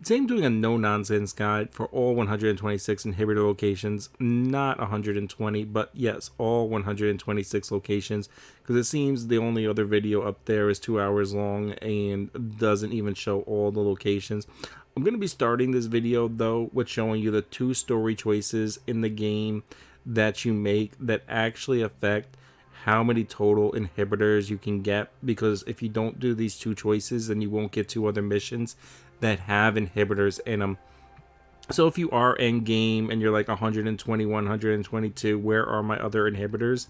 Today I'm doing a no-nonsense guide for all 126 inhibitor locations, not 120, but yes, all 126 locations, because it seems the only other video up there is 2 hours long and doesn't even show all the locations. I'm going to be starting this video though with showing you the 2 story choices in the game that you make that actually affect how many total inhibitors you can get, because if you don't do these 2 choices then you won't get 2 other missions that have inhibitors in them. So if you are end game and you're like 120, 122, where are my other inhibitors,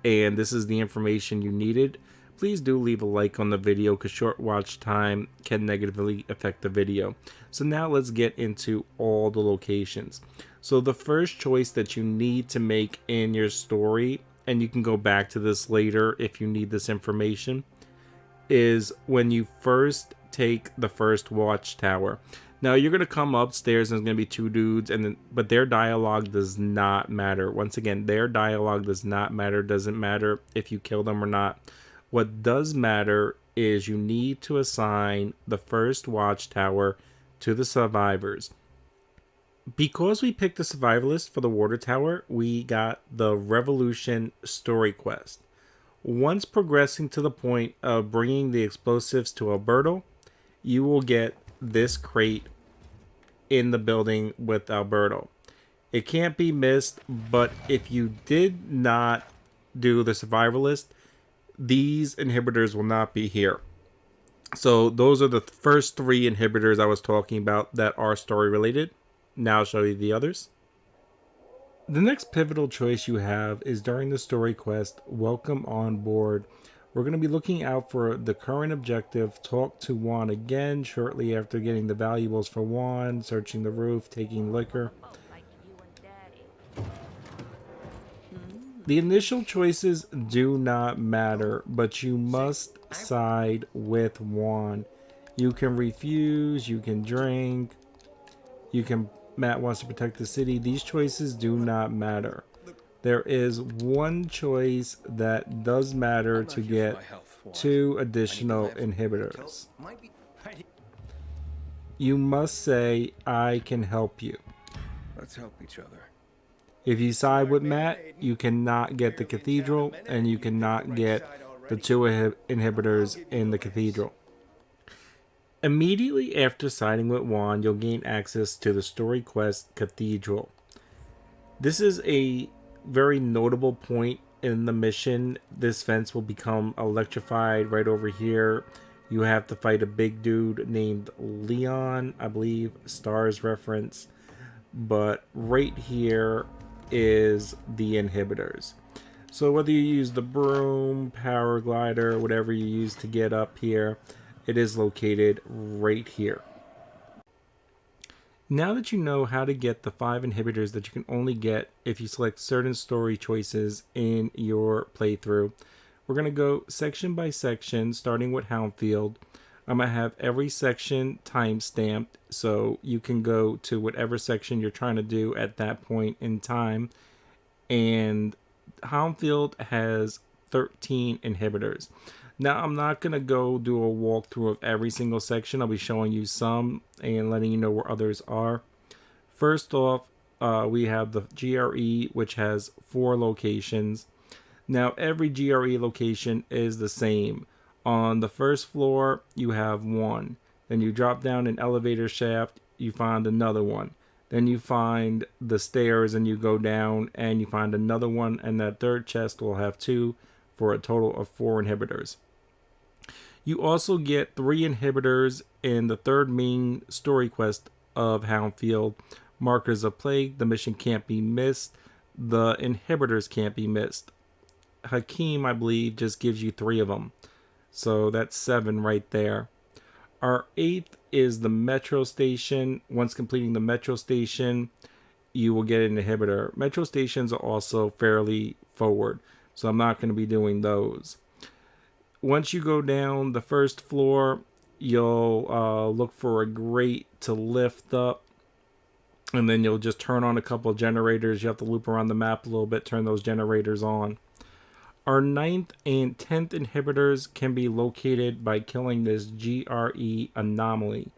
and this is the information you needed, please do leave a like on the video, because short watch time can negatively affect the video. So now let's get into all the locations. So the first choice that you need to make in your story, and you can go back to this later if you need this information, is when you first take the first watchtower. Now you're gonna come upstairs and there's gonna be 2 dudes, but their dialogue does not matter. Once again, their dialogue does not matter. Doesn't matter if you kill them or not. What does matter is you need to assign the first watchtower to the survivors. Because we picked the survivalist for the water tower, we got the Revolution story quest. Once progressing to the point of bringing the explosives to Alberto, you will get this crate in the building with Alberto. It can't be missed, but if you did not do the survivalist, these inhibitors will not be here. So those are the first 3 inhibitors I was talking about that are story related. Now I'll show you the others. The next pivotal choice you have is during the story quest, Welcome on Board. We're going to be looking out for the current objective, talk to Juan again shortly after getting the valuables for Juan, searching the roof, taking liquor. The initial choices do not matter, but you must side with Juan. You can refuse, you can drink, Matt wants to protect the city. These choices do not matter. There is one choice that does matter to get 2 additional inhibitors. You must say, I can help you. Let's help each other. If you side with Matt, you cannot get the cathedral, and you cannot get the 2 inhibitors in the cathedral. Immediately after siding with Juan, you'll gain access to the story quest Cathedral. This is a very notable point in the mission. This fence will become electrified right over here. You have to fight a big dude named Leon, I believe, Stars reference. But right here is the inhibitors. So whether you use the broom, power glider, whatever you use to get up here, it is located right here. Now that you know how to get the 5 inhibitors that you can only get if you select certain story choices in your playthrough, we're going to go section by section, starting with Houndfield. I'm going to have every section time-stamped, so you can go to whatever section you're trying to do at that point in time. And Houndfield has 13 inhibitors. Now, I'm not going to go do a walkthrough of every single section. I'll be showing you some and letting you know where others are. First off, we have the GRE, which has 4 locations. Now, every GRE location is the same. On the first floor, you have 1. Then you drop down an elevator shaft, you find another one. Then you find the stairs and you go down and you find another one. And that third chest will have 2 for a total of 4 inhibitors. You also get 3 inhibitors in the 3rd main story quest of Houndfield. Markers of Plague, the mission can't be missed. The inhibitors can't be missed. Hakim, I believe, just gives you 3 of them. So that's 7 right there. Our 8th is the metro station. Once completing the metro station, you will get an inhibitor. Metro stations are also fairly forward, so I'm not going to be doing those. Once you go down the first floor, you'll look for a grate to lift up, and then you'll just turn on a couple of generators. You have to loop around the map a little bit, turn those generators on. Our 9th and 10th inhibitors can be located by killing this GRE anomaly.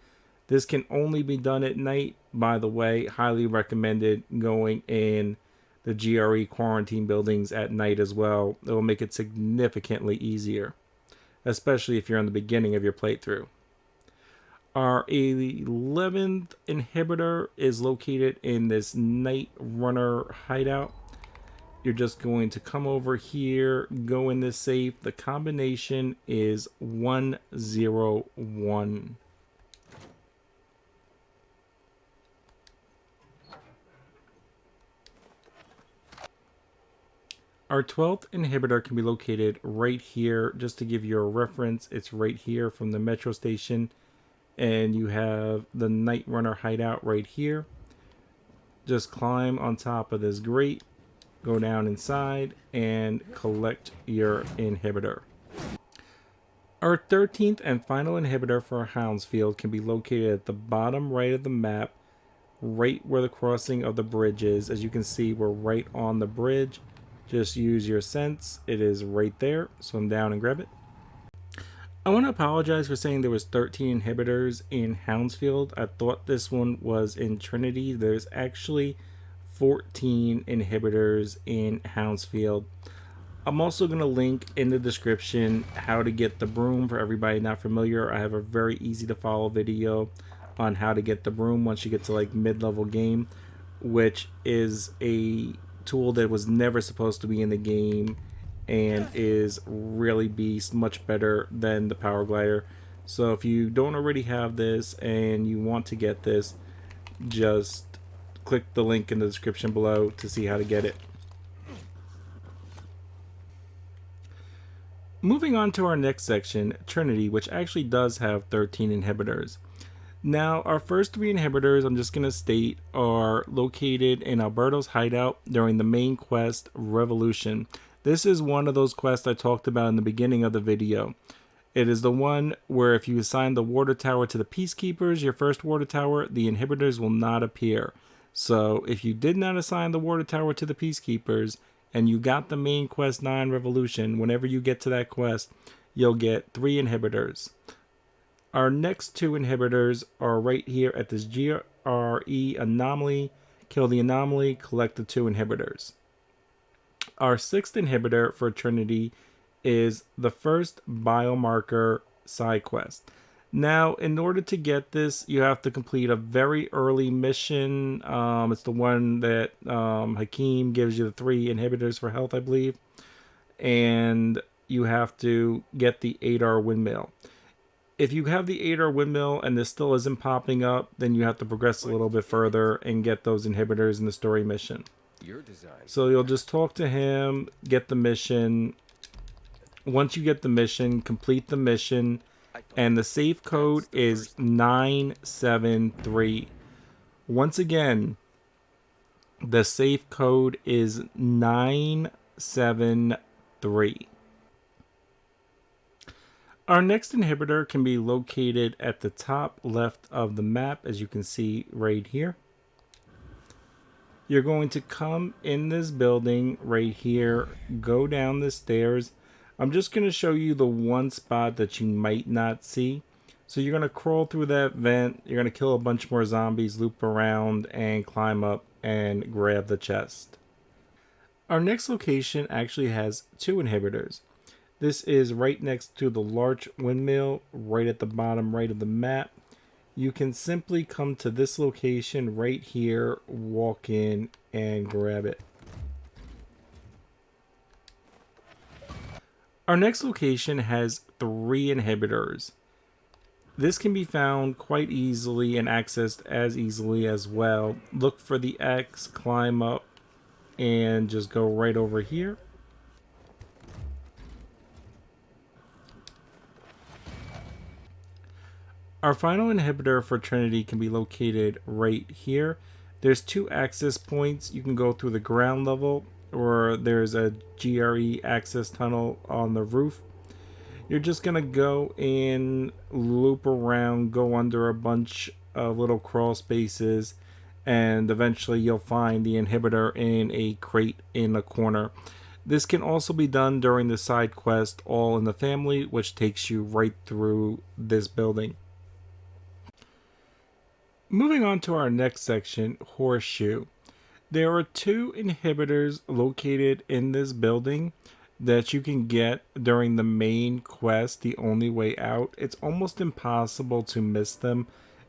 This can only be done at night, by the way. Highly recommended going in the GRE quarantine buildings at night as well. It will make it significantly easier, especially if you're in the beginning of your playthrough. Our 11th inhibitor is located in this Night Runner hideout. You're just going to come over here, go in this safe. The combination is 101. Our 12th inhibitor can be located right here. Just to give you a reference, it's right here from the metro station. And you have the Night Runner hideout right here. Just climb on top of this grate, go down inside, and collect your inhibitor. Our 13th and final inhibitor for Houndfield can be located at the bottom right of the map, right where the crossing of the bridge is. As you can see, we're right on the bridge. Just use your sense. It is right there. Swim down and grab it. I want to apologize for saying there was 13 inhibitors in Houndfield. I thought this one was in Trinity. There's actually 14 inhibitors in Houndfield. I'm also going to link in the description how to get the broom for everybody not familiar. I have a very easy to follow video on how to get the broom once you get to like mid-level game, which is a tool that was never supposed to be in the game and is really beast, much better than the power glider. So if you don't already have this and you want to get this, just click the link in the description below to see how to get it. Moving on to our next section, Trinity, which actually does have 13 inhibitors. Now, our first 3 inhibitors, I'm just going to state, are located in Alberto's hideout during the main quest, Revolution. This is one of those quests I talked about in the beginning of the video. It is the one where if you assign the water tower to the Peacekeepers, your first water tower, the inhibitors will not appear. So if you did not assign the water tower to the Peacekeepers and you got the main quest 9 Revolution, whenever you get to that quest, you'll get 3 inhibitors. Our next 2 inhibitors are right here at this GRE anomaly. Kill the anomaly, collect the 2 inhibitors. Our 6th inhibitor for Trinity is the first biomarker side quest. Now, in order to get this, you have to complete a very early mission. It's the one that Hakim gives you the 3 inhibitors for health, I believe. And you have to get the 8R windmill. If you have the 8R windmill and this still isn't popping up, then you have to progress a little bit further and get those inhibitors in the story mission. So you'll just talk to him, get the mission. Once you get the mission, complete the mission, and the safe code is 973. Once again, the safe code is 973. Our next inhibitor can be located at the top left of the map, as you can see right here. You're going to come in this building right here, go down the stairs. I'm just going to show you the one spot that you might not see. So you're going to crawl through that vent, you're going to kill a bunch more zombies, loop around, and climb up and grab the chest. Our next location actually has 2 inhibitors. This is right next to the large windmill, right at the bottom right of the map. You can simply come to this location right here, walk in, and grab it. Our next location has 3 inhibitors. This can be found quite easily and accessed as easily as well. Look for the X, climb up, and just go right over here. Our final inhibitor for Trinity can be located right here. There's 2 access points. You can go through the ground level, or there's a GRE access tunnel on the roof. You're just going to go in, loop around, go under a bunch of little crawl spaces, and eventually you'll find the inhibitor in a crate in a corner. This can also be done during the side quest All in the Family, which takes you right through this building. Moving on to our next section, Horseshoe. There are 2 inhibitors located in this building that you can get during the main quest, The Only Way Out. It's almost impossible to miss them,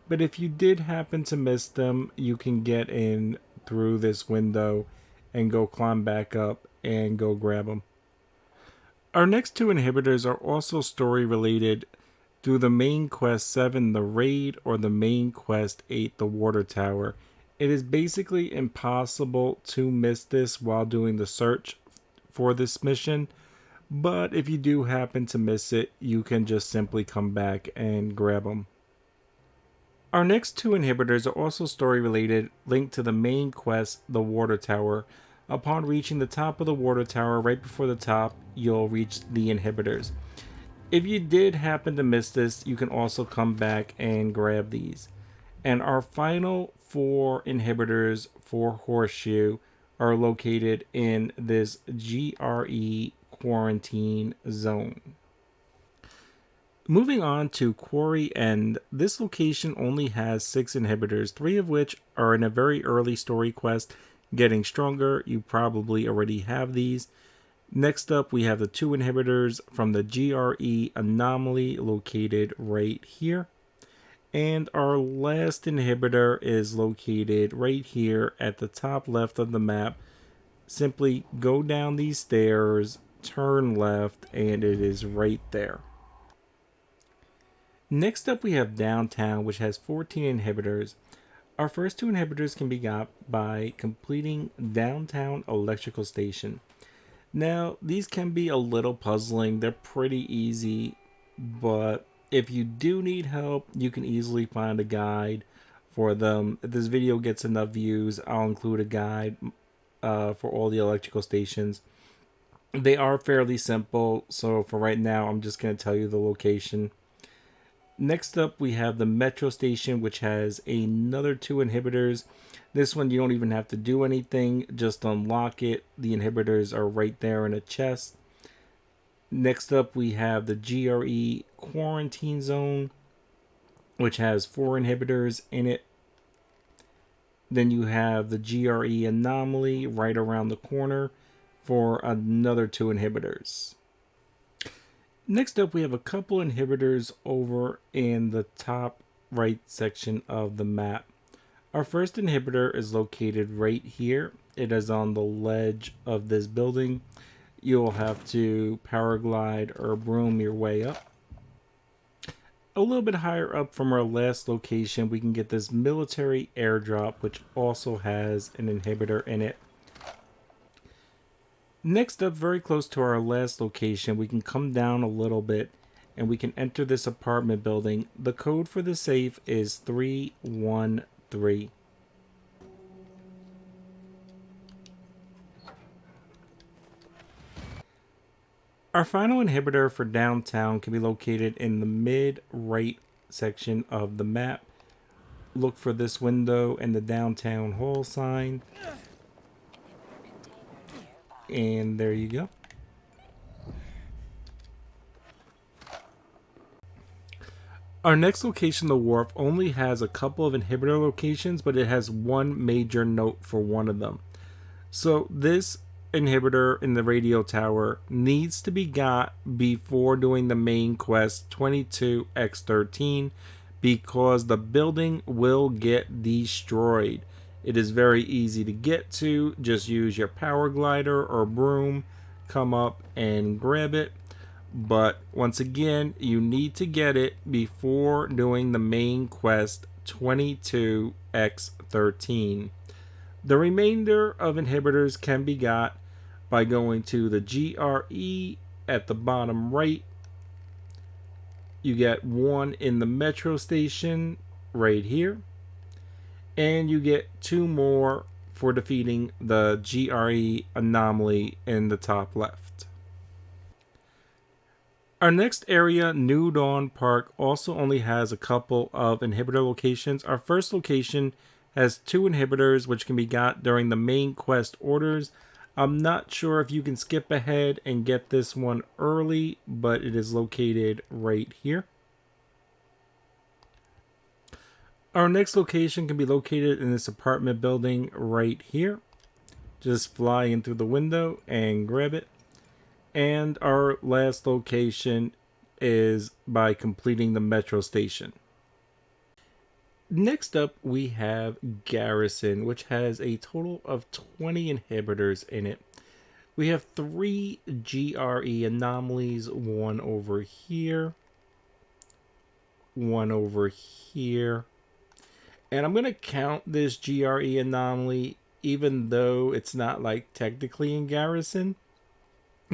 but if you did happen to miss them, you can get in through this window and go climb back up and go grab them. Our next 2 inhibitors are also story related through the main quest 7, The Raid, or the main quest 8, The Water Tower. It is basically impossible to miss this while doing the search for this mission, but if you do happen to miss it, you can just simply come back and grab them. Our next 2 inhibitors are also story related, linked to the main quest, The Water Tower. Upon reaching the top of the water tower, right before the top, you'll reach the inhibitors. If you did happen to miss this, you can also come back and grab these. And our final 4 inhibitors for Horseshoe are located in this GRE quarantine zone. Moving on to Quarry End, this location only has 6 inhibitors, 3 of which are in a very early story quest, Getting Stronger. You probably already have these. Next up, we have the 2 inhibitors from the GRE anomaly located right here. And our last inhibitor is located right here at the top left of the map. Simply go down these stairs, turn left, and it is right there. Next up, we have Downtown, which has 14 inhibitors. Our first 2 inhibitors can be got by completing Downtown Electrical Station. Now, these can be a little puzzling. They're pretty easy, but if you do need help, you can easily find a guide for them. If this video gets enough views, I'll include a guide for all the electrical stations. They are fairly simple, so for right now, I'm just going to tell you the location. Next up, we have the Metro Station, which has another 2 inhibitors. This one, you don't even have to do anything, just unlock it. The inhibitors are right there in a chest. Next up, we have the GRE Quarantine Zone, which has 4 inhibitors in it. Then you have the GRE Anomaly right around the corner for another 2 inhibitors. Next up, we have a couple inhibitors over in the top right section of the map. Our first inhibitor is located right here. It is on the ledge of this building. You'll have to paraglide or broom your way up. A little bit higher up from our last location, we can get this military airdrop, which also has an inhibitor in it. Next up, very close to our last location, we can come down a little bit and we can enter this apartment building. The code for the safe is 313. Our final inhibitor for Downtown can be located in the mid-right section of the map. Look for this window and the Downtown Hall sign. And there you go. Our next location, the Warf, only has a couple of inhibitor locations, but it has one major note for one of them. So this inhibitor in the radio tower needs to be got before doing the main quest 22x13 because the building will get destroyed. It is very easy to get to. Just use your power glider or broom, come up and grab it. But once again, you need to get it before doing the main quest 22x13. The remainder of inhibitors can be got by going to the GRE at the bottom right. You get one in the Metro Station right here. And you get 2 more for defeating the GRE anomaly in the top left. Our next area, New Dawn Park, also only has a couple of inhibitor locations. Our first location has 2 inhibitors which can be got during the main quest orders. I'm not sure if you can skip ahead and get this one early, but it is located right here. Our next location can be located in this apartment building right here. Just fly in through the window and grab it. And our last location is by completing the metro station. Next up, we have Garrison, which has a total of 20 inhibitors in it. We have 3 GRE anomalies, one over here, one over here. And I'm going to count this GRE anomaly even though it's not like technically in Garrison,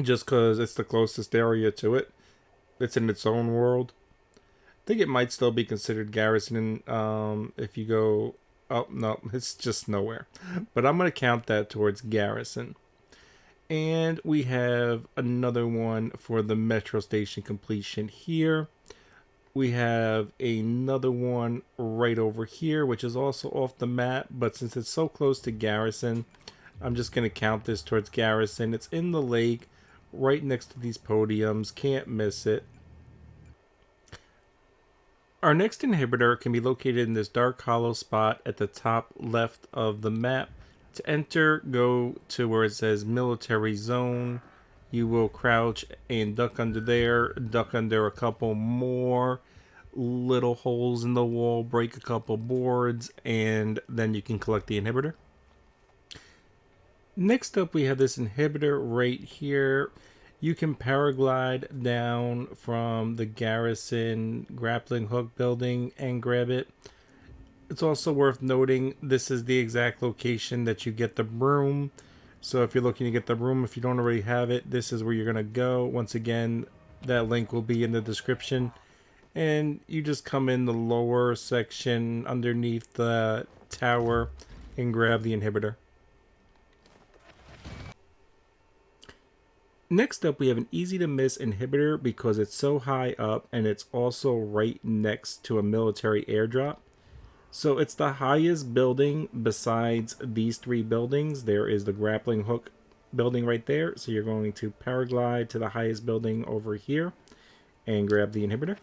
just because it's the closest area to it. It's in its own world. I think it might still be considered Garrison if you go... Oh, no, it's just nowhere. But I'm going to count that towards Garrison. And we have another one for the metro station completion here. We have another one right over here, which is also off the map. But since it's so close to Garrison, I'm just going to count this towards Garrison. It's in the lake, right next to these podiums. Can't miss it. Our next inhibitor can be located in this dark hollow spot at the top left of the map. To enter, go to where it says military zone. You will crouch and duck under there, duck under a couple more little holes in the wall, break a couple boards, and then you can collect the inhibitor. Next up, we have this inhibitor right here. You can paraglide down from the Garrison grappling hook building and grab it. It's also worth noting this is the exact location that you get the broom. So if you're looking to get the broom, if you don't already have it, this is where you're going to go. Once again, that link will be in the description. And you just come in the lower section underneath the tower and grab the inhibitor. Next up, we have an easy to miss inhibitor because it's so high up and it's also right next to a military airdrop. So it's the highest building besides these 3 buildings. There is the grappling hook building right there. So you're going to paraglide to the highest building over here and grab the inhibitor.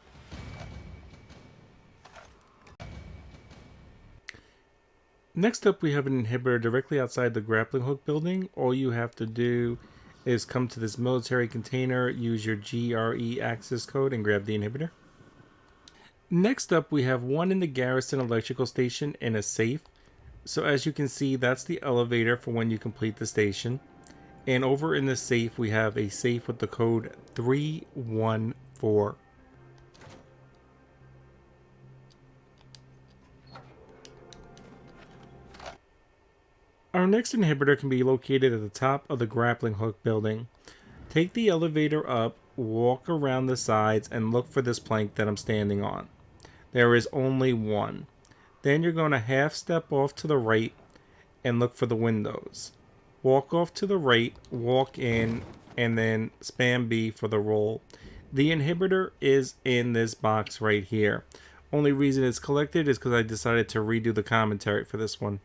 Next up, we have an inhibitor directly outside the grappling hook building. All you have to do is come to this military container, use your GRE access code, and grab the inhibitor. Next up, we have one in the Garrison electrical station in a safe. So as you can see, that's the elevator for when you complete the station. And over in the safe, we have a safe with the code 314. Our next inhibitor can be located at the top of the grappling hook building. Take the elevator up, walk around the sides, and look for this plank that I'm standing on. There is only one. Then you're going to half step off to the right and look for the windows. Walk off to the right, walk in, and then spam B for the roll. The inhibitor is in this box right here. Only reason it's collected is because I decided to redo the commentary for this one.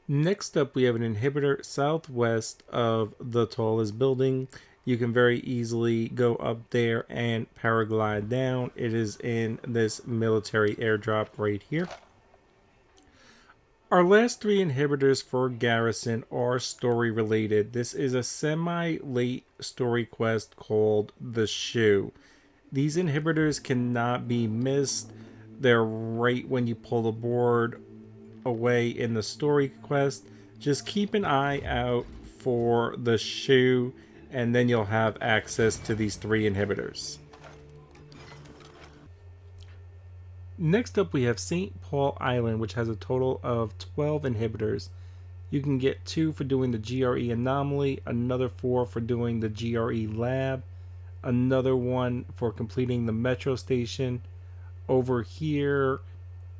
Next up, we have an inhibitor southwest of the tallest building. You can very easily go up there and paraglide down. It is in this military airdrop right here. Our last 3 inhibitors for Garrison are story related. This is a semi-late story quest called The Shoe. These inhibitors cannot be missed. They're right when you pull the board away in the story quest. Just keep an eye out for The Shoe, and then you'll have access to these 3 inhibitors. Next up, we have St. Paul Island, which has a total of 12 inhibitors. You can get 2 for doing the GRE anomaly, another 4 for doing the GRE lab, another 1 for completing the metro station. Over here,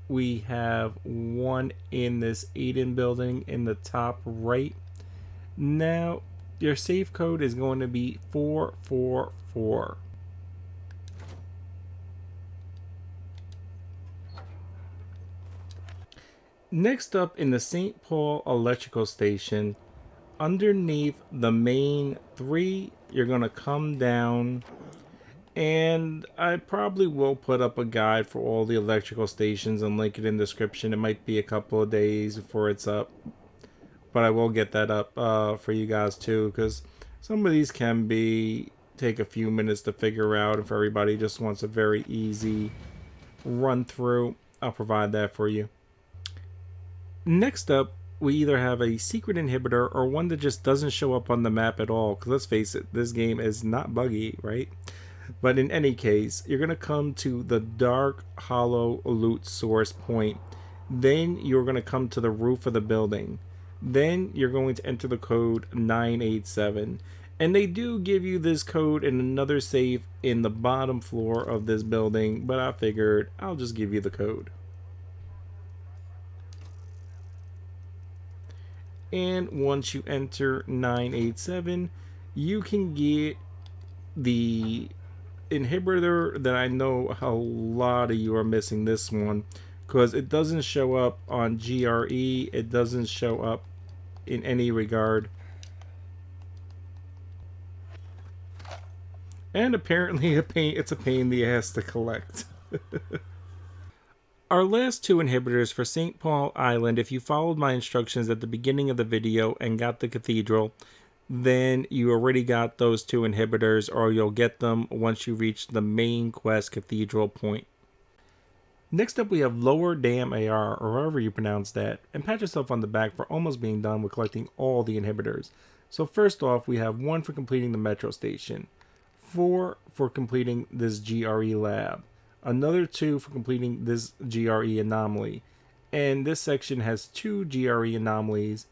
we have 1 in this Aiden building in the top right. Now, your safe code is going to be 444. Next up, in the St. Paul electrical station, underneath the main 3, you're going to come down And I probably will put up a guide for all the electrical stations and link it in the description. It might be a couple of days before it's up, but I will get that up for you guys too, because some of these can take a few minutes to figure out. If everybody just wants a very easy run through, I'll provide that for you. Next up, we either have a secret inhibitor or one that just doesn't show up on the map at all, because let's face it, this game is not buggy, right? But in any case, you're going to come to the dark hollow loot source point. Then you're going to come to the roof of the building. Then you're going to enter the code 987. And they do give you this code in another safe in the bottom floor of this building, but I figured I'll just give you the code. And once you enter 987, you can get the inhibitor that I know a lot of you are missing this one, because it doesn't show up on GRE, it doesn't show up in any regard. And apparently it's a pain in the ass to collect. Our last two inhibitors for St. Paul Island, if you followed my instructions at the beginning of the video and got the cathedral, then you already got those two inhibitors, or you'll get them once you reach the main quest cathedral point. Next up, we have Lower Dam Ayre, or however you pronounce that, and pat yourself on the back for almost being done with collecting all the inhibitors. So first off, we have 1 for completing the metro station, 4 for completing this GRE lab, another 2 for completing this GRE anomaly, and this section has 2 GRE anomalies,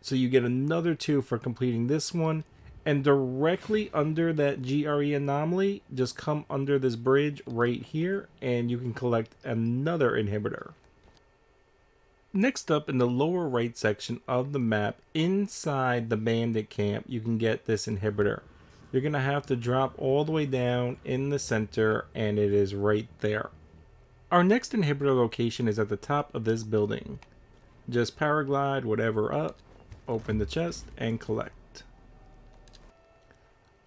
so you get another 2 for completing this one, and directly under that GRE anomaly, just come under this bridge right here, and you can collect another inhibitor. Next up, in the lower right section of the map, inside the bandit camp, you can get this inhibitor. You're going to have to drop all the way down in the center, and it is right there. Our next inhibitor location is at the top of this building. Just paraglide whatever up, open the chest, and collect.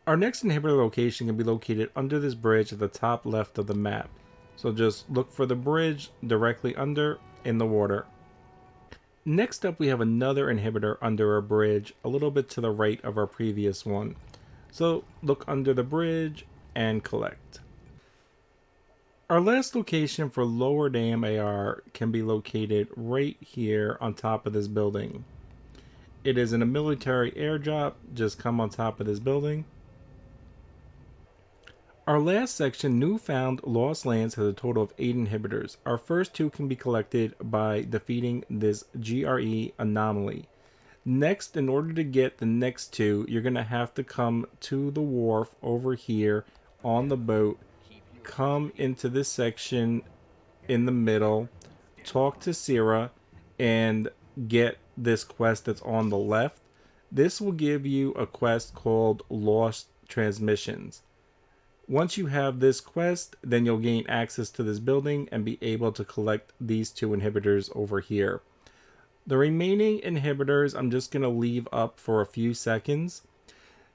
Our next inhibitor location can be located under this bridge at the top left of the map. So just look for the bridge directly under in the water. Next up, we have another inhibitor under a bridge a little bit to the right of our previous one. So look under the bridge and collect. Our last location for Lower Dam Ayre can be located right here on top of this building. It is in a military airdrop. Just come on top of this building. Our last section, Newfound Lost Lands, has a total of 8 inhibitors. Our first 2 can be collected by defeating this GRE anomaly. Next, in order to get the next 2, you're going to have to come to the wharf over here on the boat, come into this section in the middle, talk to Sierra, and get this quest that's on the left. This will give you a quest called Lost Transmissions. Once you have this quest, then you'll gain access to this building and be able to collect these 2 inhibitors over here. The remaining inhibitors I'm just going to leave up for a few seconds,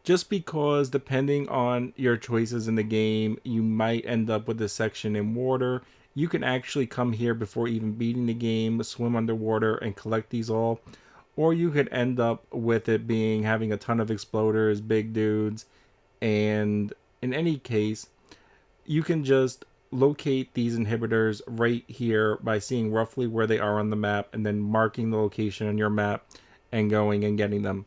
just because depending on your choices in the game, you might end up with a section in water. You can actually come here before even beating the game, swim underwater, and collect these all. Or you could end up with it being having a ton of exploders, big dudes, and in any case, you can just locate these inhibitors right here by seeing roughly where they are on the map and then marking the location on your map and going and getting them.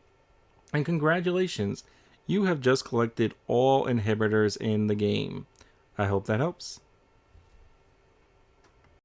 And congratulations, you have just collected all inhibitors in the game. I hope that helps.